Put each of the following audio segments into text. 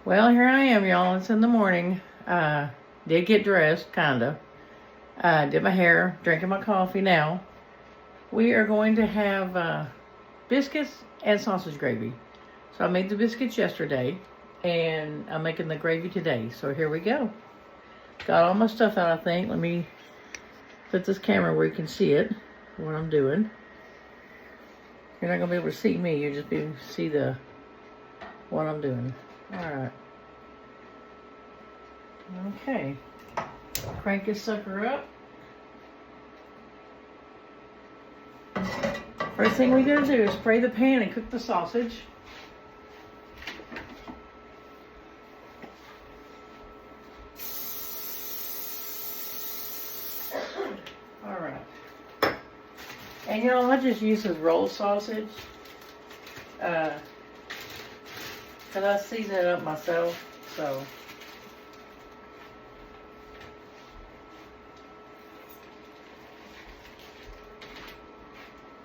Well, here I am, y'all. It's in the morning. Did get dressed, kinda. Did my hair, drinking my coffee now. We are going to have biscuits and sausage gravy. So I made the biscuits yesterday, and I'm making the gravy today. So here we go. Got all my stuff out, I think. Let me put this camera where you can see it, what I'm doing. You're not going to be able to see me. You'll just be able to see what I'm doing. Alright. Okay. Crank this sucker up. First thing we gotta do is spray the pan and cook the sausage. Alright. And you know, I just use this rolled sausage. Because I season it up myself, so.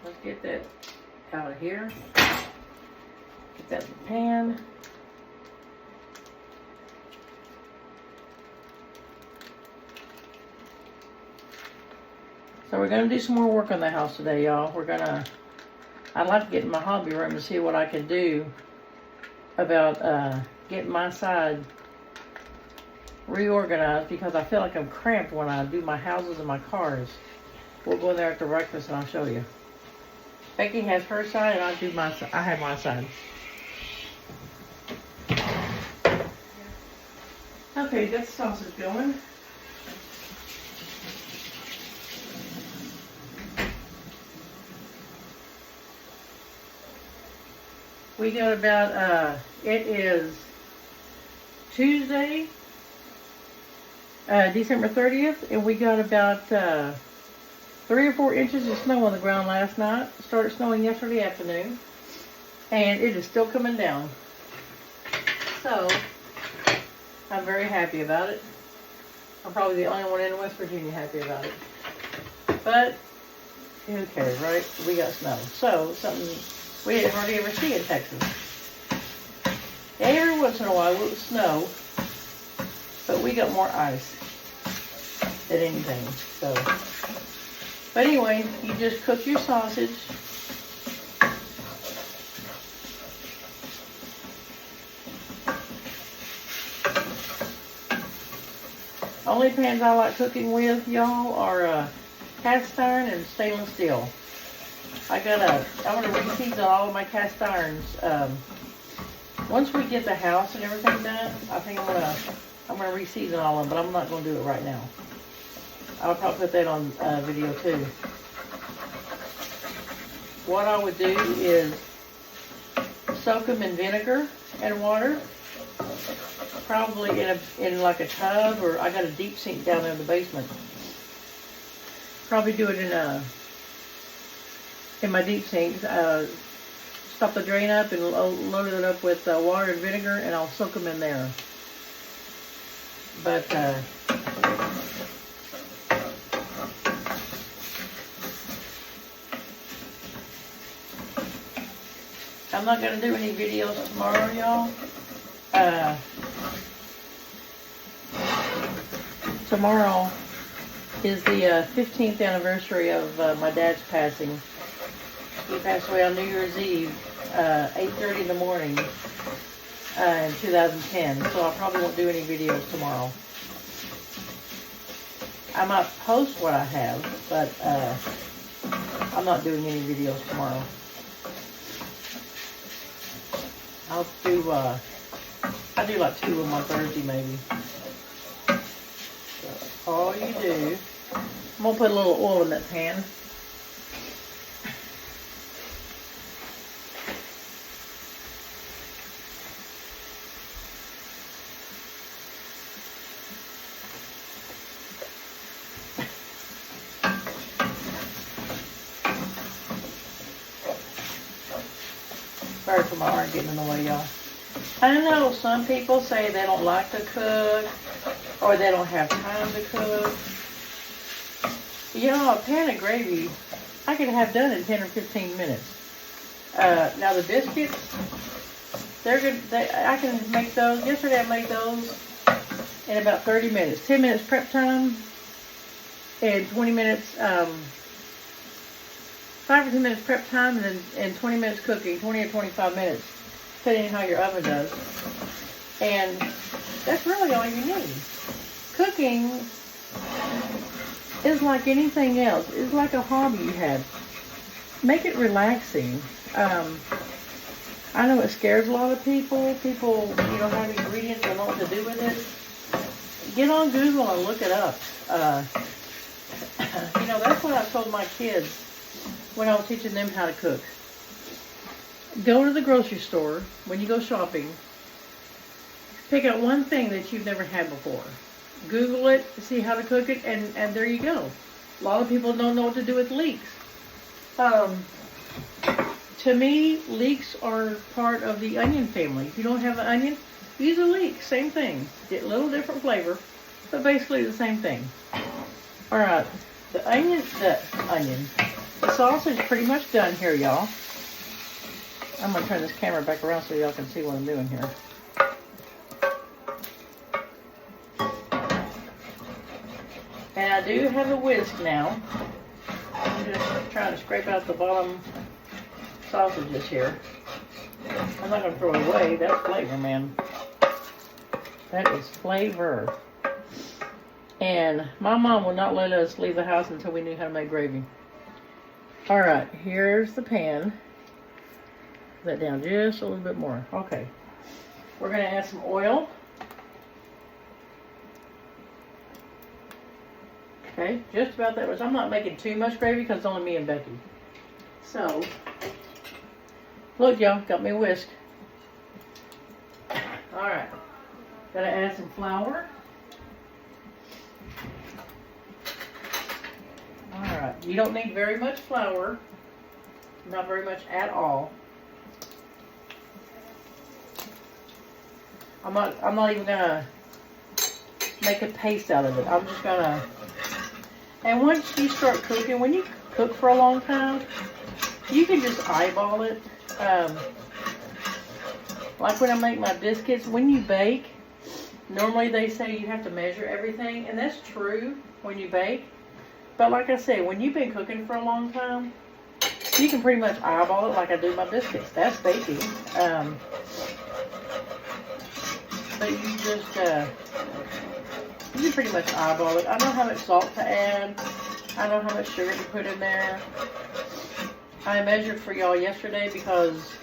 Let's get that out of here. Get that in the pan. So we're gonna do some more work on the house today, y'all. I'd like to get in my hobby room to see what I can do about getting my side reorganized, because I feel like I'm cramped when I do my houses and my cars. We'll go in there after breakfast and I'll show you. Becky has her side and I have my side. Okay, got the sausage going. We got about, it is Tuesday, December 30th, and we got about 3 or 4 inches of snow on the ground last night. It started snowing yesterday afternoon, and it is still coming down. So, I'm very happy about it. I'm probably the only one in West Virginia happy about it. But, who cares, right? We got snow. So, something we didn't hardly ever see in Texas. Every once in a while it would snow, but we got more ice than anything. So, but anyway, you just cook your sausage. Only pans I like cooking with, y'all, are cast iron and stainless steel. I'm gonna reseason all of my cast irons. Once we get the house and everything done, I think I'm gonna reseason all of them, but I'm not gonna do it right now. I'll probably put that on video too. What I would do is soak them in vinegar and water, probably in like a tub, or I got a deep sink down there in the basement. Probably do it in my deep sink. Stop the drain up and load it up with water and vinegar, and I'll soak them in there. But I'm not going to do any videos tomorrow, y'all. Tomorrow is the 15th anniversary of my dad's passing. He passed away on New Year's Eve, 8:30 in the morning in 2010. So I probably won't do any videos tomorrow. I might post what I have, but I'm not doing any videos tomorrow. I'll do like 2 of them on Thursday maybe. So all you do, I'm gonna put a little oil in that pan. Sorry for my arm getting in the way, y'all. I know some people say they don't like to cook, or they don't have time to cook. You know, a pan of gravy, I can have done in 10 or 15 minutes. Now the biscuits, They're good. I can make those. Yesterday I made those in about 30 minutes. 10 minutes prep time and 20 minutes, 5 or 10 minutes prep time, and 20 minutes cooking, 20 or 25 minutes, depending on how your oven does. And that's really all you need. Cooking is like anything else. It's like a hobby you have. Make it relaxing. I know it scares a lot of people. People, you don't have ingredients, don't know what to do with it. Get on Google and look it up. You know, that's what I told my kids when I was teaching them how to cook. Go to the grocery store when you go shopping. Pick out one thing that you've never had before. Google it, see how to cook it, and there you go. A lot of people don't know what to do with leeks. To me, leeks are part of the onion family. If you don't have an onion, use a leek. Same thing. Get a little different flavor, but basically the same thing. All right, the sausage is pretty much done here, y'all. I'm gonna turn this camera back around so y'all can see what I'm doing here. And I do have a whisk now. I'm just trying to scrape out the bottom sausages here. I'm not going to throw it away. That's flavor, man. That is flavor. And my mom would not let us leave the house until we knew how to make gravy. Alright, here's the pan. Put that down just a little bit more. Okay. We're going to add some oil. Okay, just about that much. I'm not making too much gravy because it's only me and Becky. So, look, y'all, got me a whisk. Alright, gotta add some flour. Alright, you don't need very much flour. Not very much at all. I'm not even gonna make a paste out of it. I'm just gonna. And once you start cooking, when you cook for a long time, you can just eyeball it. Like when I make my biscuits, when you bake, normally they say you have to measure everything, and that's true when you bake. But like I said, when you've been cooking for a long time, you can pretty much eyeball it like I do my biscuits. That's baking. But you just, you can pretty much eyeball it. I know how much salt to add. I know how much sugar to put in there. I measured for y'all yesterday because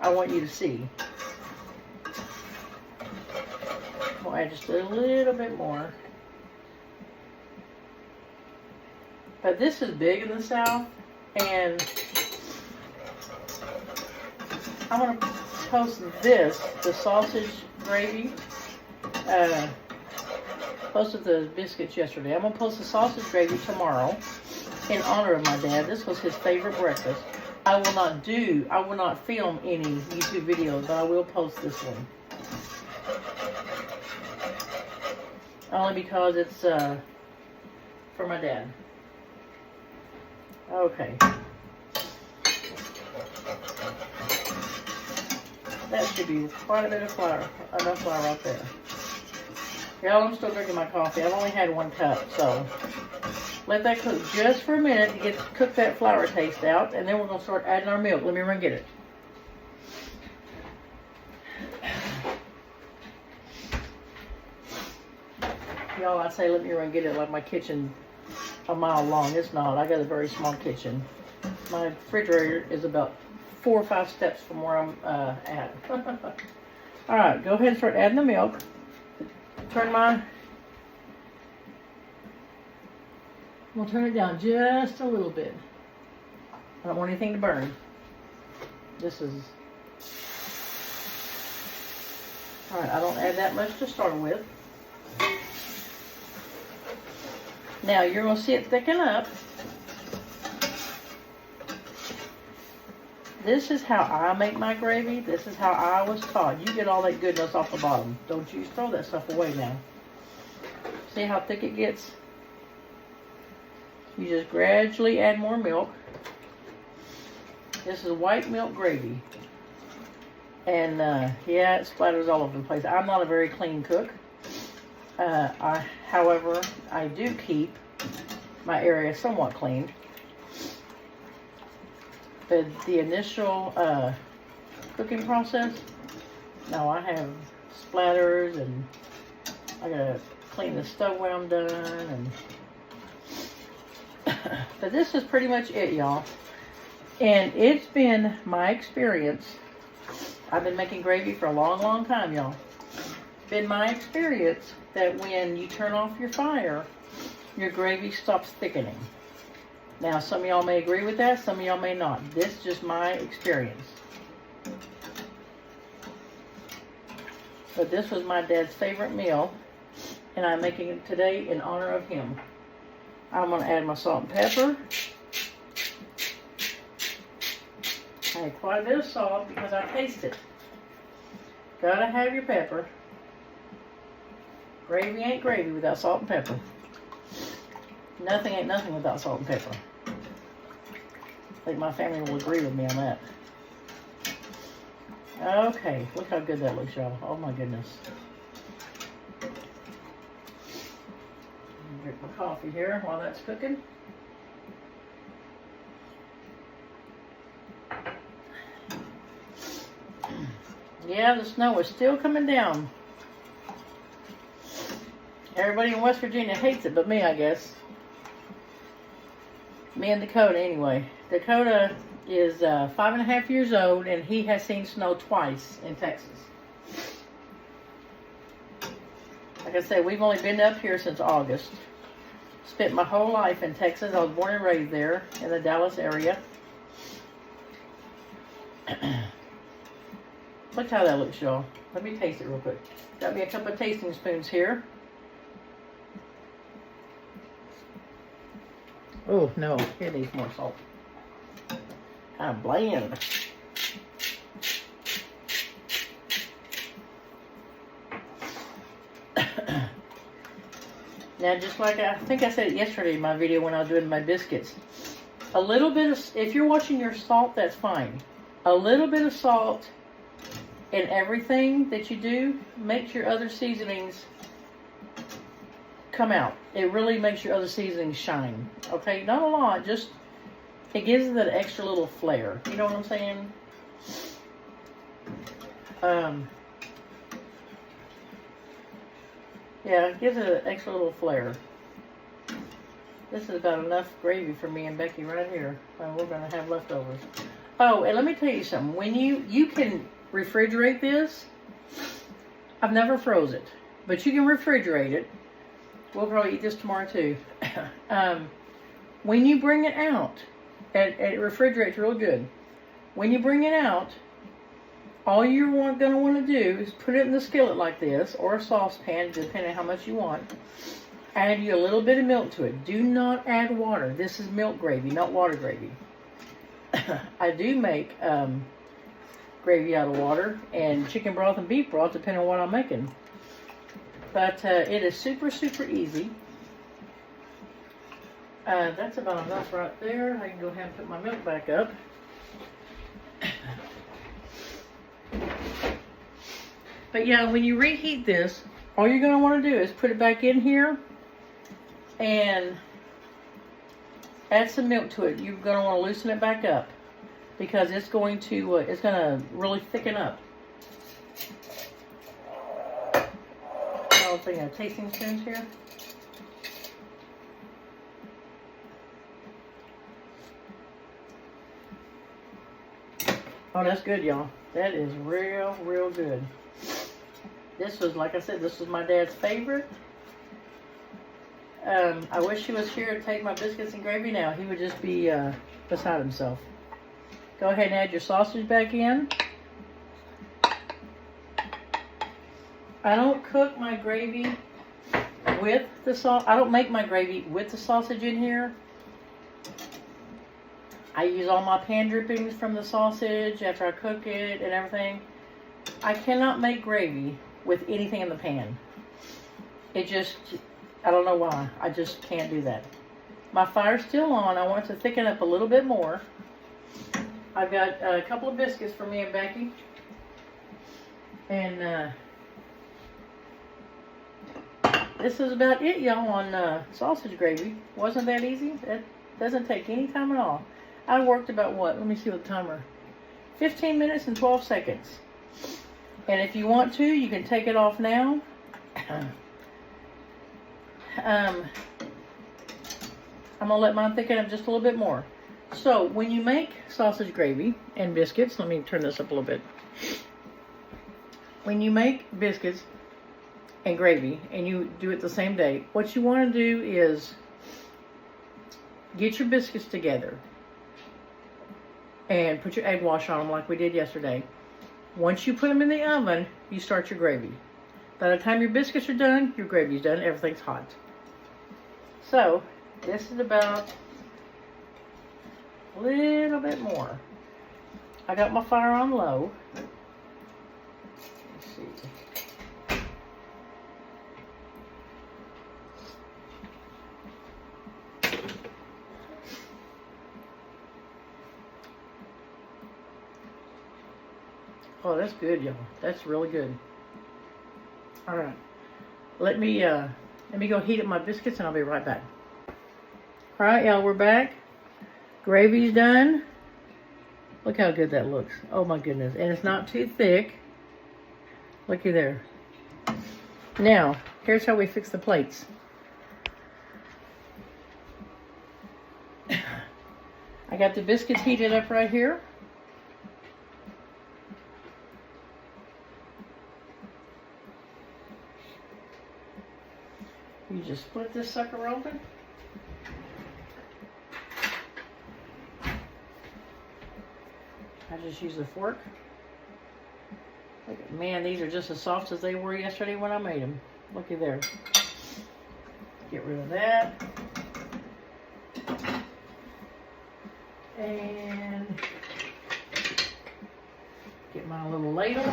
I want you to see. We'll add just a little bit more. But this is big in the South, and I'm going to post this, the sausage gravy. Posted the biscuits yesterday. I'm going to post the sausage gravy tomorrow in honor of my dad. This was his favorite breakfast. I will not film any YouTube videos, but I will post this one. Only because it's for my dad. Okay. That should be quite a bit of flour. Enough flour right there. Y'all, I'm still drinking my coffee. I've only had 1 cup, so let that cook just for a minute to cook that flour taste out, and then we're going to start adding our milk. Let me run get it. Y'all, I say let me run get it like my kitchen a mile long. It's not. I got a very small kitchen. My refrigerator is about 4 or 5 steps from where I'm at. Alright, go ahead and start adding the milk. We'll turn it down just a little bit. I don't want anything to burn. This is... Alright, I don't add that much to start with. Now, you're going to see it thicken up. This is how I make my gravy. This is how I was taught. You get all that goodness off the bottom. Don't you throw that stuff away now. See how thick it gets? You just gradually add more milk. This is white milk gravy. And yeah, it splatters all over the place. I'm not a very clean cook. However, I do keep my area somewhat clean. But the initial cooking process, no, I have splatters, and I gotta clean the stove when I'm done. And but this is pretty much it, y'all. And it's been my experience. I've been making gravy for a long, long time, y'all. Been my experience that when you turn off your fire, your gravy stops thickening. Now, some of y'all may agree with that, some of y'all may not. This is just my experience. But this was my dad's favorite meal, and I'm making it today in honor of him. I'm going to add my salt and pepper. I add quite a bit of salt because I taste it. Gotta have your pepper. Gravy ain't gravy without salt and pepper. Nothing ain't nothing without salt and pepper. I think my family will agree with me on that. Okay, look how good that looks, y'all. Oh my goodness. Drink my coffee here while that's cooking. Yeah, the snow is still coming down. Everybody in West Virginia hates it, but me, I guess. Me and Dakota, anyway. Dakota is 5.5 years old, and he has seen snow twice in Texas. Like I said, we've only been up here since August. Spent my whole life in Texas. I was born and raised there in the Dallas area. Look how that looks, y'all. Let me taste it real quick. Got me a couple of tasting spoons here. Oh, no. It needs more salt. Kind of bland. Now, just like I think I said it yesterday in my video when I was doing my biscuits, a little bit of, if you're watching your salt, that's fine. A little bit of salt in everything that you do makes your other seasonings come out. It really makes your other seasonings shine. Okay, not a lot, just it gives it that extra little flair. You know what I'm saying? Yeah, it gives it an extra little flair. This is about enough gravy for me and Becky right here. We're gonna have leftovers. Oh, and let me tell you something. When you can refrigerate this. I've never froze it, but you can refrigerate it. We'll probably eat this tomorrow too. When you bring it out, and it refrigerates real good. When you bring it out, all you're going to want to do is put it in the skillet like this, or a saucepan, depending on how much you want. Add you a little bit of milk to it. Do not add water. This is milk gravy, not water gravy. I do make gravy out of water and chicken broth and beef broth, depending on what I'm making. But it is super, super easy. That's about enough right there. I can go ahead and put my milk back up. But yeah, when you reheat this, all you're going to want to do is put it back in here and add some milk to it. You're going to want to loosen it back up because it's going to really thicken up. I'm thinking of tasting spoons here. Oh, that's good, y'all. That is real, real good. This was, like I said, this was my dad's favorite. I wish he was here to take my biscuits and gravy now. He would just be beside himself. Go ahead and add your sausage back in. I don't cook my gravy with the sauce. I don't make my gravy with the sausage in here. I use all my pan drippings from the sausage after I cook it and everything. I cannot make gravy with anything in the pan. It just, I don't know why. I just can't do that. My fire's still on. I want it to thicken up a little bit more. I've got a couple of biscuits for me and Becky. And this is about it, y'all, on sausage gravy. Wasn't that easy? It doesn't take any time at all. I worked about what? Let me see what the timer. 15 minutes and 12 seconds. And if you want to, you can take it off now. I'm gonna let mine thicken up just a little bit more. So when you make sausage gravy and biscuits, let me turn this up a little bit. When you make biscuits and gravy and you do it the same day, what you want to do is get your biscuits together and put your egg wash on them like we did yesterday. Once you put them in the oven, you start your gravy. By the time your biscuits are done, your gravy's done, everything's hot. So this is about a little bit more. I got my fire on low. Let's see. Oh, that's good, y'all. That's really good. All right. Let me go heat up my biscuits and I'll be right back. All right, y'all, we're back. Gravy's done. Look how good that looks. Oh my goodness. And it's not too thick. Looky there. Now, here's how we fix the plates. I got the biscuits heated up right here. You just split this sucker open. I just use a fork. Man, these are just as soft as they were yesterday when I made them. Looky there. Get rid of that. And get my little ladle.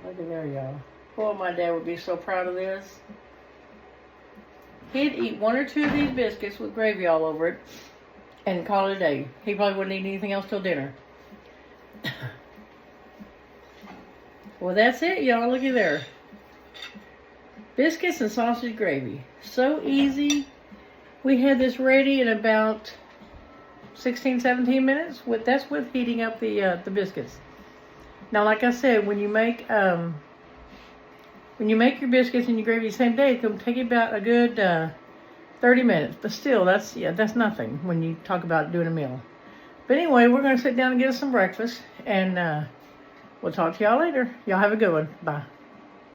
Look at there, y'all. Boy, my dad would be so proud of this. He'd eat one or two of these biscuits with gravy all over it and call it a day. He probably wouldn't eat anything else till dinner. Well, that's it, y'all. Looky there. Biscuits and sausage gravy. So easy. We had this ready in about 16, 17 minutes. That's with heating up the biscuits. Now, like I said, when you make your biscuits and your gravy the same day, it's going to take you about a good 30 minutes. But still, that's nothing when you talk about doing a meal. But anyway, we're going to sit down and get us some breakfast, and we'll talk to y'all later. Y'all have a good one. Bye.